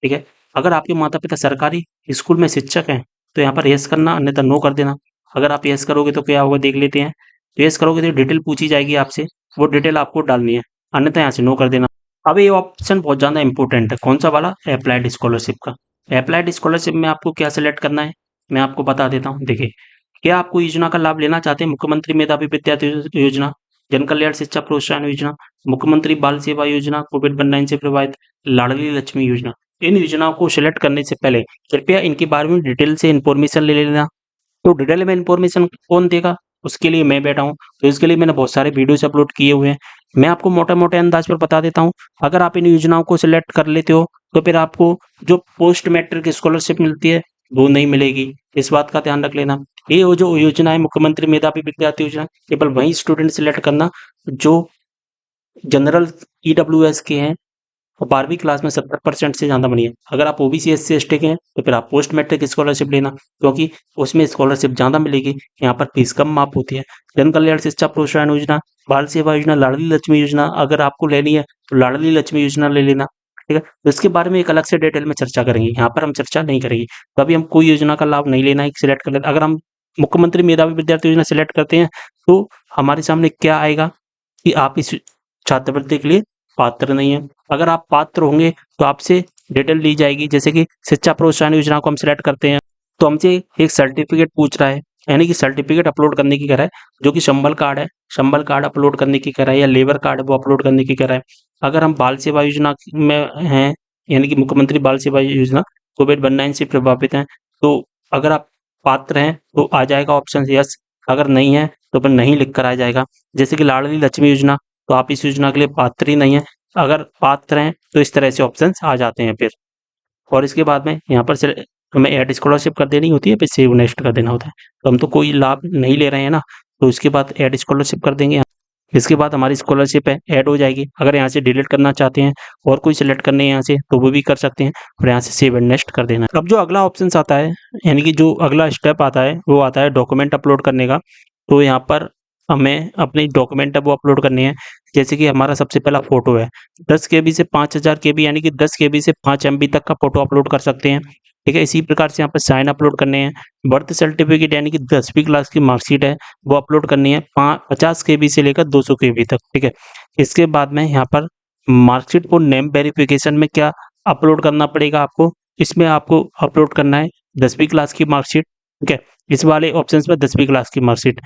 ठीक है। अगर आपके माता-पिता सरकारी स्कूल में शिक्षक हैं, तो यहाँ पर येस करना, अन्यथा नो कर देना। अगर आप येस करोगे तो क्या होगा देख लेते हैं। येस करोगे तो डिटेल पूछी जाएगी आपसे, वो डिटेल आपको डालनी है, अन्यथा यहाँ से नो कर देना। अब ये ऑप्शन बहुत ज़्यादा इम्पोर्टेंट है, कौन-सा वाला? अप्लाइड स्कॉलरशिप का। अप्लाइड स्कॉलरशिप में आपको क्या सेलेक्ट करना है, मैं आपको बता देता हूँ। देखिए, क्या आपको योजना का लाभ लेना चाहते हैं? मुख्यमंत्री मेधावी विद्यार्थी योजना, जन कल्याण शिक्षा प्रोत्साहन योजना, मुख्यमंत्री बाल सेवा योजना, कोविड-19 से प्रभावित, लाडली लक्ष्मी योजना। इन योजनाओं को सिलेक्ट करने से पहले कृपया इनके बारे में डिटेल से इन्फॉर्मेशन ले लेना। तो डिटेल में इन्फॉर्मेशन कौन देगा? उसके लिए मैं बैठा हूँ। तो इसके लिए मैंने बहुत सारे वीडियोस अपलोड किए हुए हैं। मैं आपको मोटे-मोटे अंदाज पर बता देता हूँ। अगर आप इन योजनाओं को सिलेक्ट कर लेते हो, तो फिर आपको जो पोस्ट मैट्रिक स्कॉलरशिप मिलती है, वो नहीं मिलेगी। इस बात का ध्यान रख लेना। ये वो जो योजना है मुख्यमंत्री मेधावी विद्यार्थी योजना, केवल वही स्टूडेंट सिलेक्ट करना जो जनरल ईडब्ल्यूएस के हैं और 12वीं क्लास में 70% से ज़्यादा बनी है। अगर आप ओबीसी एससी एसटी के हैं तो फिर आप पोस्ट मैट्रिक स्कॉलरशिप लेना, क्योंकि उसमें स्कॉलरशिप ज़्यादा मिलेगी, यहाँ पर फीस कम माफ होती है। जन कल्याण शिक्षा प्रोत्साहन योजना, बाल सेवा योजना, लाडली लक्ष्मी योजना अगर आपको लेनी है तो लाडली लक्ष्मी योजना ले लेना, ठीक है। तो इसके बारे में एक अलग से डिटेल में चर्चा करेंगे, यहाँ पर हम चर्चा नहीं करेंगे। तो अभी हम कोई योजना का लाभ नहीं लेना है, सिलेक्ट कर लेते। अगर हम मुख्यमंत्री मेधावी विद्यार्थी योजना सिलेक्ट करते हैं तो हमारे सामने क्या आएगा कि आप इस छात्रवृत्ति के लिए पात्र नहीं है। अगर आप पात्र होंगे तो आपसे डिटेल ली जाएगी, जैसे कि शिक्षा प्रोत्साहन योजना को हम सिलेक्ट करते हैं तो हमसे एक सर्टिफिकेट पूछ रहा है, यानी कि सर्टिफिकेट अपलोड करने की कह रहा है, जो कि संबल कार्ड है, संबल कार्ड अपलोड करने की कह रहा है, या लेबर कार्ड है वो अपलोड करने की कह रहा है। अगर हम बाल सेवा योजना में हैं, यानी कि मुख्यमंत्री बाल सेवा योजना कोविड-19 से प्रभावित हैं, तो अगर आप पात्र हैं तो आ जाएगा ऑप्शन यस, अगर नहीं है तो फिर नहीं लिख कर आ जाएगा। जैसे कि लाडली लक्ष्मी योजना, तो आप इस योजना के लिए पात्र ही नहीं है। अगर पात्र हैं तो इस तरह से ऑप्शंस आ जाते हैं फिर। और इसके बाद में यहाँ पर से हमें ऐड स्कॉलरशिप कर देनी होती है, फिर सेव नेक्स्ट कर देना होता है। तो हम तो कोई लाभ नहीं ले रहे हैं ना, तो इसके बाद ऐड स्कॉलरशिप कर देंगे। इसके बाद हमारी स्कॉलरशिप है ऐड हो जाएगी। अगर यहाँ से डिलीट करना चाहते हैं और कोई सिलेक्ट करने हैं यहाँ से तो वो भी कर सकते हैं, और यहाँ से सेव एंड नेक्स्ट कर देना। अब जो अगला ऑप्शन आता है, यानी कि जो अगला स्टेप आता है वो आता है डॉक्यूमेंट अपलोड करने का। तो यहाँ पर हमें अपनी डॉक्यूमेंट है वो अपलोड करनी है। जैसे कि हमारा सबसे पहला फ़ोटो है, 10 केबी से 5000 केबी, यानी कि 10 केबी से 5 एमबी तक का फ़ोटो अपलोड कर सकते हैं, ठीक है। इसी प्रकार से यहाँ पर साइन अपलोड करने हैं। बर्थ सर्टिफिकेट यानी कि 10वीं क्लास की मार्कशीट है वो अपलोड करनी है 50 केबी से लेकर 200 केबी तक, ठीक है। इसके बाद में यहाँ पर मार्कशीट को नेम वेरिफिकेशन में क्या अपलोड करना पड़ेगा आपको, इसमें आपको अपलोड करना है 10वीं क्लास की मार्कशीट, ठीक है। इस वाले ऑप्शंस में 10वीं क्लास की मार्कशीट।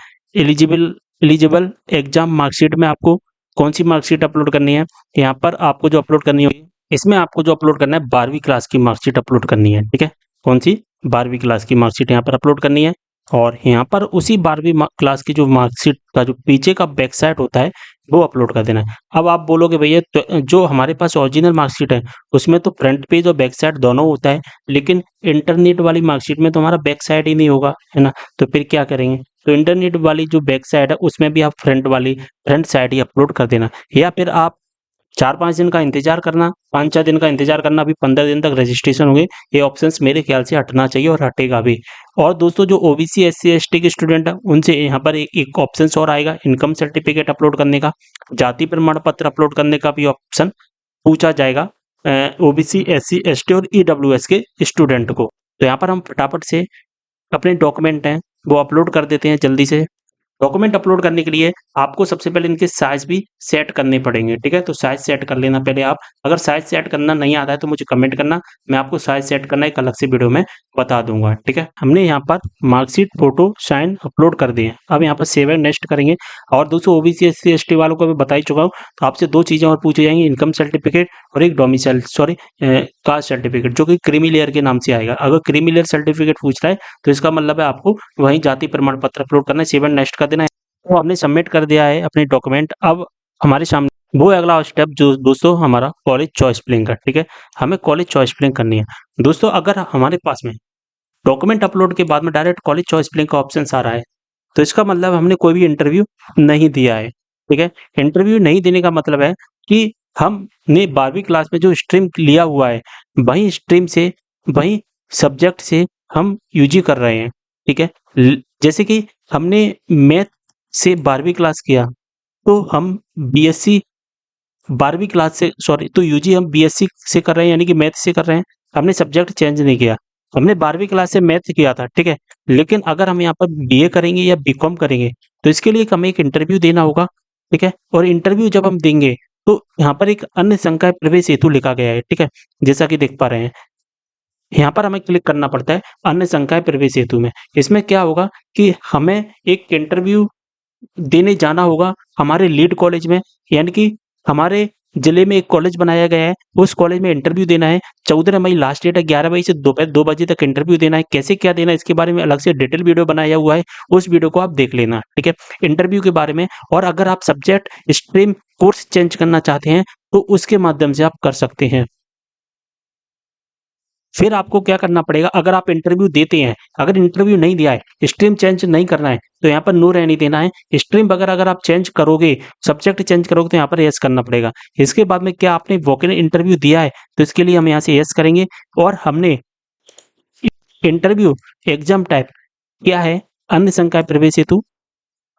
एलिजिबल एग्जाम मार्कशीट में आपको कौन सी मार्कशीट अपलोड करनी है, यहाँ पर आपको जो अपलोड करनी होगी, इसमें आपको जो अपलोड करना है 12वीं क्लास की मार्कशीट अपलोड करनी है, ठीक है। कौन सी? 12वीं क्लास की मार्कशीट यहाँ पर अपलोड करनी है। और यहाँ पर उसी 12वीं क्लास की जो मार्कशीट का जो पीछे का बैक साइड होता है वो अपलोड कर देना है। अब आप बोलोगे भैया तो जो हमारे पास ओरिजिनल मार्कशीट है उसमें तो फ्रंट पेज और बैक साइड दोनों होता है, लेकिन इंटरनेट वाली मार्कशीट में तो हमारा बैक साइड ही नहीं होगा, है ना। तो फिर क्या करेंगे, तो इंटरनेट वाली जो बैक साइड है उसमें भी आप फ्रंट साइड ही अपलोड कर देना, या फिर आप 4-5 दिन का इंतजार करना, 5-6 दिन का इंतजार करना, अभी 15 दिन तक रजिस्ट्रेशन होंगे। ये ऑप्शंस मेरे ख्याल से हटना चाहिए और हटेगा भी। और दोस्तों जो ओबीसी एससी एसटी के स्टूडेंट है उनसे यहाँ पर एक ऑप्शन और आएगा इनकम सर्टिफिकेट अपलोड करने का, जाति प्रमाण पत्र अपलोड करने का भी ऑप्शन पूछा जाएगा ओबीसी एससी एसटी और ईडब्ल्यूएस के स्टूडेंट को। तो यहाँ पर हम फटाफट से अपने डॉक्यूमेंट हैं वो अपलोड कर देते हैं जल्दी से। डॉक्यूमेंट अपलोड करने के लिए आपको सबसे पहले इनके साइज भी सेट करने पड़ेंगे, ठीक है। तो साइज सेट कर लेना पहले आप। अगर साइज सेट करना नहीं आता है तो मुझे कमेंट करना, मैं आपको साइज सेट करना एक अलग से वीडियो में बता दूंगा, ठीक है। हमने यहाँ पर मार्कशीट फोटो साइन अपलोड कर दिए। अब यहाँ पर सेव एंड नेक्स्ट करेंगे। और दोस्तों ओबीसी एससी एसटी वालों को मैं बता ही चुका हूँ, तो आपसे 2 चीजें और पूछी जाएंगी, इनकम सर्टिफिकेट और एक डोमिसाइल कास्ट सर्टिफिकेट, जो कि क्रीमी लेयर के नाम से आएगा। अगर क्रीमी लेयर सर्टिफिकेट पूछ रहा है तो इसका मतलब है आपको वहीं जाति प्रमाण पत्र अपलोड करना है, सेव एंड नेक्स्ट कर देना है। तो हमने सबमिट कर दिया है अपने डॉक्यूमेंट। अब हमारे सामने वो अगला स्टेप जो दोस्तों हमारा कॉलेज चॉइस फिलिंग का, ठीक है। हमें कॉलेज चॉइस फिलिंग करनी है दोस्तों। अगर हमारे पास में डॉक्यूमेंट अपलोड के बाद में डायरेक्ट कॉलेज चॉइस फिलिंग का ऑप्शन आ रहा है तो इसका मतलब हमने कोई भी इंटरव्यू नहीं दिया है, ठीक है। इंटरव्यू नहीं देने का मतलब है कि हमने 12वीं क्लास में जो स्ट्रीम लिया हुआ है वही स्ट्रीम से वही सब्जेक्ट से हम यूजी कर रहे हैं, ठीक है। जैसे कि हमने मैथ से 12वीं क्लास किया तो हम बीएससी 12वीं क्लास से तो यूजी हम बीएससी से कर रहे हैं, यानी कि मैथ से कर रहे हैं। हमने सब्जेक्ट चेंज नहीं किया, हमने 12वीं क्लास से मैथ किया था, ठीक है। लेकिन अगर हम यहाँ पर बीए करेंगे या बीकॉम करेंगे तो इसके लिए हमें एक इंटरव्यू देना होगा, ठीक है। और इंटरव्यू जब हम देंगे तो यहाँ पर एक अन्य संकाय प्रवेश हेतु लिखा गया है, ठीक है। जैसा कि देख पा रहे हैं यहाँ पर हमें क्लिक करना पड़ता है अन्य संकाय प्रवेश हेतु में। इसमें क्या होगा कि हमें एक इंटरव्यू देने जाना होगा हमारे लीड कॉलेज में, यानी कि हमारे जिले में एक कॉलेज बनाया गया है, उस कॉलेज में इंटरव्यू देना है। 14 मई लास्ट डेट है, 11 बजे से दोपहर 2 बजे तक इंटरव्यू देना है। कैसे क्या देना है इसके बारे में अलग से डिटेल वीडियो बनाया हुआ है, उस वीडियो को आप देख लेना, ठीक है, इंटरव्यू के बारे में। और अगर आप सब्जेक्ट स्ट्रीम कोर्स चेंज करना चाहते हैं तो उसके माध्यम से आप कर सकते हैं। फिर आपको क्या करना पड़ेगा, अगर आप इंटरव्यू देते हैं, अगर इंटरव्यू नहीं दिया है, स्ट्रीम चेंज नहीं करना है तो यहाँ पर नो रहने देना है। स्ट्रीम वगैरह अगर आप चेंज करोगे, सब्जेक्ट चेंज करोगे तो यहाँ पर यस करना पड़ेगा। इसके बाद में क्या आपने वोकल इंटरव्यू दिया है तो इसके लिए हम यहाँ से यस करेंगे। और हमने इंटरव्यू एग्जाम टाइप क्या है, अन्य संकाय प्रवेश हेतु।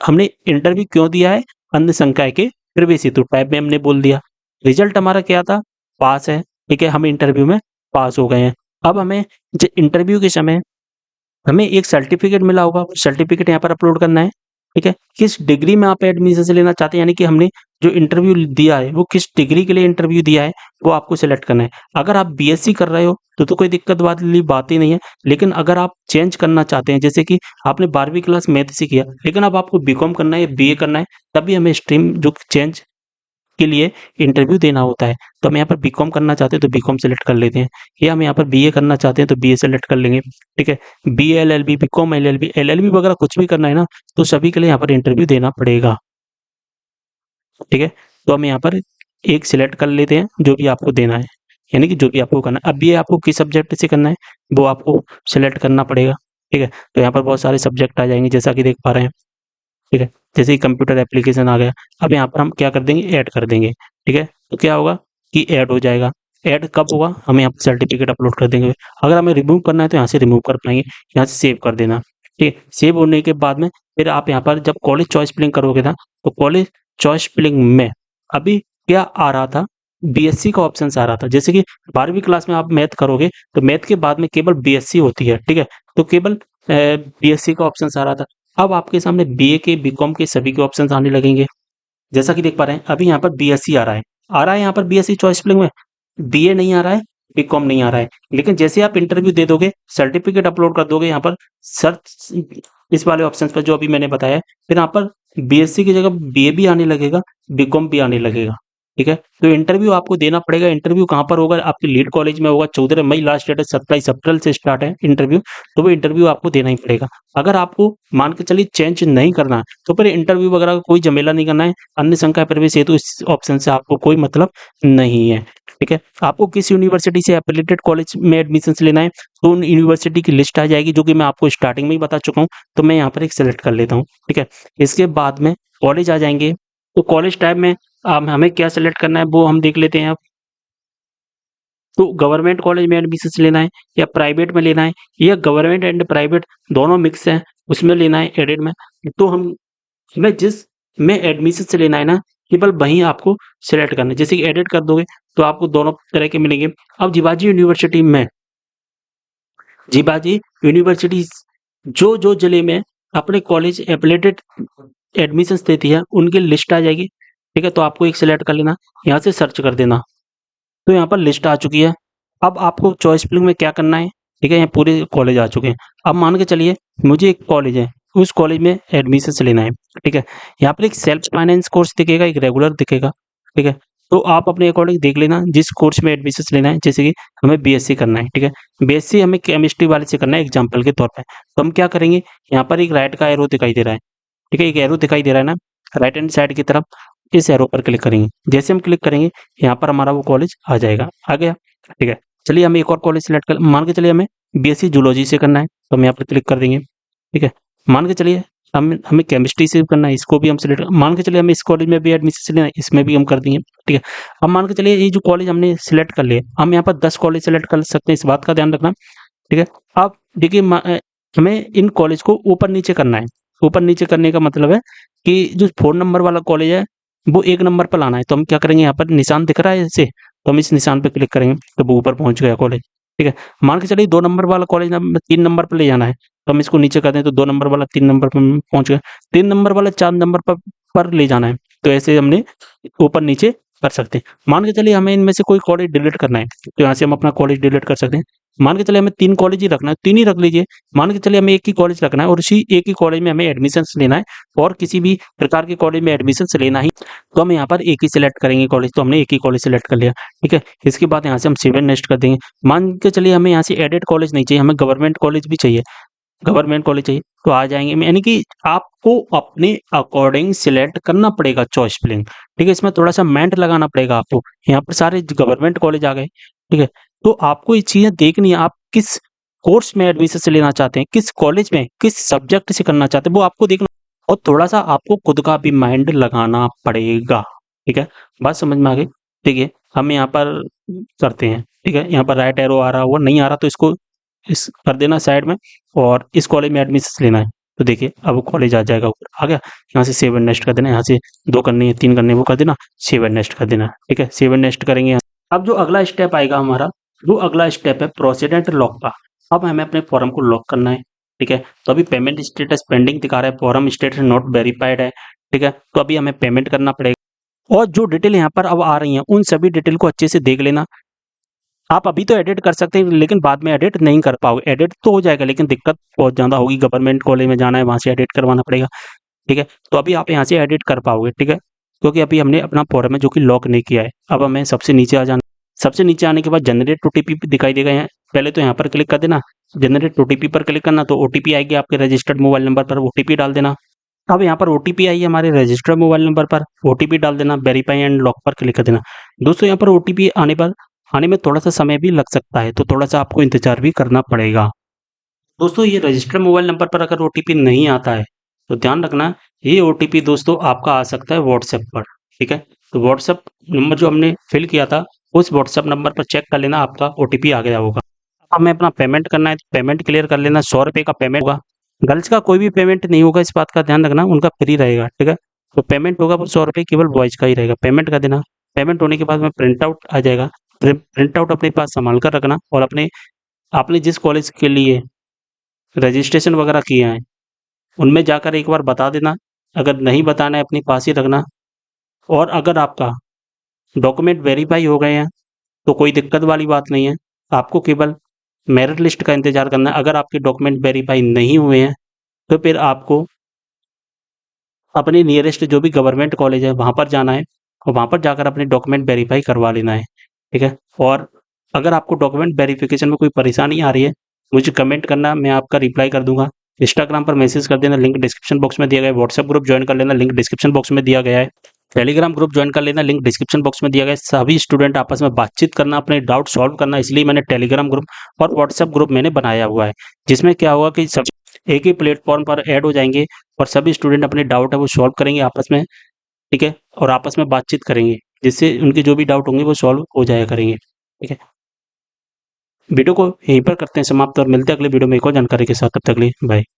हमने इंटरव्यू क्यों दिया है, अन्य संकाय के प्रवेश हेतु टाइप में हमने बोल दिया। रिजल्ट हमारा क्या था, पास है, ठीक है, हम इंटरव्यू में पास हो गए हैं। अब हमें इंटरव्यू के समय हमें एक सर्टिफिकेट मिला होगा, सर्टिफिकेट यहाँ पर अपलोड करना है, ठीक है। किस डिग्री में आप एडमिशन लेना चाहते हैं, यानी कि हमने जो इंटरव्यू दिया है वो किस डिग्री के लिए इंटरव्यू दिया है वो आपको सिलेक्ट करना है। अगर आप बीएससी कर रहे हो तो कोई दिक्कत वाली बात ही नहीं है। लेकिन अगर आप चेंज करना चाहते हैं, जैसे कि आपने 12वीं क्लास मैथ से किया लेकिन अब आपको बीकॉम करना है या बीए करना है, तभी हमें स्ट्रीम जो चेंज के लिए इंटरव्यू देना होता है। तो हम यहाँ पर बीकॉम करना चाहते हैं तो बीकॉम सेलेक्ट कर लेते हैं, या हम यहाँ पर बीए करना चाहते हैं तो बीए सेलेक्ट कर लेंगे, ठीक है। BA LLB, BCom LLB, LLB वगैरह कुछ भी करना है ना तो सभी के लिए यहाँ पर इंटरव्यू देना पड़ेगा, ठीक है। तो हम यहाँ पर एक सिलेक्ट कर लेते हैं जो भी आपको देना है, यानी कि जो भी आपको करना है। अब ये आपको किस सब्जेक्ट से करना है वो आपको सिलेक्ट करना पड़ेगा, ठीक है। तो यहाँ पर बहुत सारे सब्जेक्ट आ जाएंगे जैसा कि देख पा रहे हैं, ठीक है। जैसे ही कंप्यूटर एप्लीकेशन आ गया, अब यहाँ पर हम क्या कर देंगे, ऐड कर देंगे, ठीक है। तो क्या होगा कि ऐड हो जाएगा। ऐड कब होगा, हम यहाँ पर सर्टिफिकेट अपलोड कर देंगे। अगर हमें रिमूव करना है तो यहाँ से रिमूव कर पाएंगे, यहाँ से सेव कर देना, ठीक है। सेव होने के बाद में फिर आप यहाँ पर जब कॉलेज चॉइस फिलिंग करोगे ना तो कॉलेज चॉइस फिलिंग में अभी क्या आ रहा था, बीएससी का ऑप्शन आ रहा था। जैसे कि 12वीं क्लास में आप मैथ करोगे तो मैथ के बाद में केवल बीएससी होती है, ठीक है। तो केवल बीएससी का ऑप्शन आ रहा था। अब आपके सामने बीए के बीकॉम के सभी के ऑप्शंस आने लगेंगे, जैसा कि देख पा रहे हैं। अभी यहाँ पर बीएससी आ रहा है यहाँ पर बीएससी चॉइस फिलिंग में, बीए नहीं आ रहा है, बीकॉम नहीं आ रहा है। लेकिन जैसे आप इंटरव्यू दे दोगे, सर्टिफिकेट अपलोड कर दोगे यहाँ पर सर्च इस वाले ऑप्शंस पर जो अभी मैंने बताया, फिर यहाँ पर बीएससी की जगह बीए भी आने लगेगा, बीकॉम भी आने लगेगा, ठीक है। तो इंटरव्यू आपको देना पड़ेगा। इंटरव्यू कहाँ पर होगा, आपके लीड कॉलेज में होगा। 14 मई लास्ट डेट है, 27 अप्रैल से स्टार्ट है इंटरव्यू, तो वो इंटरव्यू आपको देना ही पड़ेगा। अगर आपको मान के चलिए चेंज नहीं करना तो फिर इंटरव्यू वगैरह का कोई झमेला नहीं करना है। अन्य संकाय प्रवेश हेतु इस ऑप्शन से आपको कोई मतलब नहीं है, ठीक है। आपको किस यूनिवर्सिटी से एफिलिएटेड कॉलेज में एडमिशन लेना है तो उन यूनिवर्सिटी की लिस्ट आ जाएगी, जो कि मैं आपको स्टार्टिंग में ही बता चुका हूँ। तो मैं यहाँ पर एक सेलेक्ट कर लेता हूँ, ठीक है। इसके बाद में कॉलेज आ जाएंगे, तो कॉलेज टाइप में अब हमें क्या सेलेक्ट करना है वो हम देख लेते हैं अब। तो गवर्नमेंट कॉलेज में एडमिशन लेना है या प्राइवेट में लेना है या गवर्नमेंट एंड प्राइवेट दोनों मिक्स है उसमें लेना है एडेड में। तो हमें जिस में एडमिशन से लेना है ना, केवल वहीं आपको सेलेक्ट करना है। जैसे कि एडिट कर दोगे तो आपको दोनों तरह के मिलेंगे। अब जीबाजी यूनिवर्सिटी जो जो जिले में अपने कॉलेज एफिलेटेड एडमिशंस देती है उनकी लिस्ट आ जाएगी। ठीक है, तो आपको एक सिलेक्ट कर लेना, यहाँ से सर्च कर देना। तो यहाँ पर लिस्ट आ चुकी है। अब आपको चॉइस फिलिंग में क्या करना है, ठीक है, यहाँ पूरे कॉलेज आ चुके हैं। अब मान के चलिए मुझे एक कॉलेज है, उस कॉलेज में एडमिशन लेना है। ठीक है, यहाँ पर एक सेल्फ फाइनेंस कोर्स दिखेगा, एक रेगुलर दिखेगा। ठीक है, तो आप अपने अकॉर्डिंग देख लेना जिस कोर्स में एडमिशन लेना है। जैसे कि हमें बीएससी करना है, ठीक है, बीएससी हमें केमिस्ट्री वाले से करना है एग्जाम्पल के तौर पर। तो हम क्या करेंगे, यहाँ पर एक राइट का एरो दिखाई दे रहा है। ठीक है, एक एरो दिखाई दे रहा है ना राइट हैंड साइड की तरफ, इस एरो पर क्लिक करेंगे। जैसे हम क्लिक करेंगे यहाँ पर हमारा वो कॉलेज आ जाएगा, आ गया। ठीक है, चलिए हमें एक और कॉलेज सेलेक्ट कर, मान के चलिए हमें बीएससी जूलॉजी से करना है, तो हम यहाँ पर क्लिक कर देंगे। ठीक है, मान के चलिए हमें केमिस्ट्री से करना है, इसको भी हम सिलेक्ट, मान के चलिए हमें इस कॉलेज में भी एडमिशन लेना है, इसमें भी हम कर देंगे। ठीक है, अब मान के चलिए ये जो कॉलेज हमने सिलेक्ट कर लिया, हम यहाँ पर 10 कॉलेज सेलेक्ट कर सकते हैं, इस बात का ध्यान रखना। ठीक है, अब देखिए हमें इन कॉलेज को ऊपर नीचे करना है। ऊपर नीचे करने का मतलब है कि जो 4 नंबर वाला कॉलेज है वो 1 नंबर पर लाना है। तो हम क्या करेंगे, यहाँ पर निशान दिख रहा है ऐसे, तो हम इस निशान पे क्लिक करेंगे तो वो ऊपर पहुंच गया कॉलेज। ठीक है, मान के चलिए 2 नंबर वाला कॉलेज ना 3 नंबर पर ले जाना है, तो हम इसको नीचे कर दें तो 2 नंबर वाला 3 नंबर पर पहुंच गया। 3 नंबर वाला 4 नंबर पर ले जाना है, तो ऐसे हमने ऊपर नीचे कर सकते हैं। मान के चलिए हमें इनमें से कोई कॉलेज डिलीट करना है, तो यहाँ से हम अपना कॉलेज डिलीट कर सकते हैं। मान के चलिए हमें 3 कॉलेज ही रखना है, 3 ही रख लीजिए। मान के चलिए हमें एक ही कॉलेज रखना है और उसी एक ही कॉलेज में हमें एडमिशन्स लेना है और किसी भी प्रकार के कॉलेज में एडमिशन्स लेना ही, तो हम यहाँ पर एक ही सिलेक्ट करेंगे कॉलेज। तो हमने एक ही कॉलेज सिलेक्ट कर लिया। ठीक है, इसके बाद यहाँ से हम सेव एंड नेक्स्ट कर देंगे। मान के चलिए हमें यहाँ से एडेड कॉलेज नहीं चाहिए, हमें गवर्नमेंट कॉलेज भी चाहिए, गवर्नमेंट कॉलेज चाहिए, तो आ जाएंगे। यानी कि आपको अपने अकॉर्डिंग सिलेक्ट करना पड़ेगा चॉइस फिलिंग। ठीक है, इसमें थोड़ा सा मेंट लगाना पड़ेगा आपको। यहाँ पर सारे गवर्नमेंट कॉलेज आ गए। ठीक है, तो आपको ये चीजें देखनी है, आप किस कोर्स में एडमिशन से लेना चाहते हैं, किस कॉलेज में किस सब्जेक्ट से करना चाहते हैं, वो आपको देखना और थोड़ा सा आपको खुद का भी माइंड लगाना पड़ेगा। ठीक है, बात समझ में आ गई। देखिए हम यहाँ पर करते हैं। ठीक है, यहाँ पर राइट एरो आ रहा हुआ नहीं आ रहा, तो इसको इस कर देना साइड में और इस कॉलेज में एडमिशन लेना है। तो देखिए अब वो कॉलेज आ जाएगा, ऊपर आ गया। यहाँ से सेव एंड नेक्स्ट कर देना, यहाँ से 2 करनी है 3 करनी है वो कर देना, सेव एंड नेक्स्ट कर देना। ठीक है, सेव एंड नेक्स्ट करेंगे। अब जो अगला स्टेप आएगा हमारा, जो अगला स्टेप है प्रोसीडेंट लॉक का। अब हमें अपने फॉर्म को लॉक करना है। ठीक है, तो अभी पेमेंट स्टेटस पेंडिंग दिखा रहा है, फॉर्म स्टेटस नॉट वेरीफाइड है। ठीक है, तो अभी हमें पेमेंट करना पड़ेगा और जो डिटेल यहाँ पर अब आ रही हैं उन सभी डिटेल को अच्छे से देख लेना। आप अभी तो एडिट कर सकते हैं लेकिन बाद में एडिट नहीं कर पाओगे। एडिट तो हो जाएगा लेकिन दिक्कत बहुत ज़्यादा होगी, गवर्नमेंट कॉलेज में जाना है वहाँ से एडिट करवाना पड़ेगा। ठीक है, तो अभी आप यहाँ से एडिट कर पाओगे। ठीक है, क्योंकि अभी हमने अपना फॉर्म है जो कि लॉक नहीं किया है। अब हमें सबसे नीचे आ जाना, सबसे नीचे आने के बाद जनरेट ओटीपी दिखाई देगा यहाँ, पहले तो यहाँ पर क्लिक कर देना, जनरेट ओटीपी पर क्लिक करना, तो ओटीपी आएगी आपके रजिस्टर्ड मोबाइल नंबर पर, ओटीपी डाल देना। अब यहाँ पर ओटीपी आई है हमारे रजिस्टर्ड मोबाइल नंबर पर, ओटीपी डाल देना, वेरीफाई एंड लॉक पर क्लिक कर देना। दोस्तों यहाँ पर ओटीपी आने में थोड़ा सा समय भी लग सकता है, तो थोड़ा सा आपको इंतजार भी करना पड़ेगा। दोस्तों ये रजिस्टर्ड मोबाइल नंबर पर अगर ओटीपी नहीं आता है तो ध्यान रखना, ये ओटीपी दोस्तों आपका आ सकता है व्हाट्सएप पर। ठीक है, तो व्हाट्सएप नंबर जो हमने फिल किया था उस व्हाट्सएप नंबर पर चेक कर लेना, आपका ओटीपी आ गया होगा। अब हमें अपना पेमेंट करना है, तो पेमेंट क्लियर कर लेना। 100 रुपये का पेमेंट होगा, गर्ल्स का कोई भी पेमेंट नहीं होगा, इस बात का ध्यान रखना, उनका फ्री रहेगा। ठीक है, तो पेमेंट होगा वो 100 रुपये, केवल बॉयज का ही रहेगा। पेमेंट कर देना, पेमेंट होने के बाद में प्रिंट आउट आ जाएगा, प्रिंट आउट अपने पास संभाल कर रखना और अपने आपने जिस कॉलेज के लिए रजिस्ट्रेशन वगैरह किए हैं उनमें जाकर एक बार बता देना। अगर नहीं बताना है अपने पास ही रखना। और अगर आपका डॉक्यूमेंट वेरीफाई हो गए हैं तो कोई दिक्कत वाली बात नहीं है, आपको केवल मेरिट लिस्ट का इंतजार करना है। अगर आपके डॉक्यूमेंट वेरीफाई नहीं हुए हैं तो फिर आपको अपने नियरेस्ट जो भी गवर्नमेंट कॉलेज है वहाँ पर जाना है और वहाँ पर जाकर अपने डॉक्यूमेंट वेरीफाई करवा लेना है। ठीक है, और अगर आपको डॉक्यूमेंट वेरिफिकेशन में कोई परेशानी आ रही है मुझे कमेंट करना, मैं आपका रिप्लाई कर दूंगा। इंस्टाग्राम पर मैसेज कर देना, लिंक डिस्क्रिप्शन बॉक्स में दिया गया है। व्हाट्सएप ग्रुप ज्वाइन कर लेना, लिंक डिस्क्रिप्शन बॉक्स में दिया गया है। टेलीग्राम ग्रुप ज्वाइन कर लेना, लिंक डिस्क्रिप्शन बॉक्स में दिया गया है। सभी स्टूडेंट आपस में बातचीत करना, अपने डाउट सॉल्व करना, इसलिए मैंने टेलीग्राम ग्रुप और व्हाट्सएप ग्रुप मैंने बनाया हुआ है, जिसमें क्या होगा कि सब एक ही प्लेटफॉर्म पर ऐड हो जाएंगे और सभी स्टूडेंट अपने डाउट है वो सॉल्व करेंगे आपस में। ठीक है? और आपस में बातचीत करेंगे, जिससे उनके जो भी डाउट होंगे वो सॉल्व हो जाया करेंगे, ठीक है? वीडियो को यहीं पर करते हैं समाप्त और मिलते हैं अगले वीडियो में एक और जानकारी के साथ, तब तक के लिए बाय।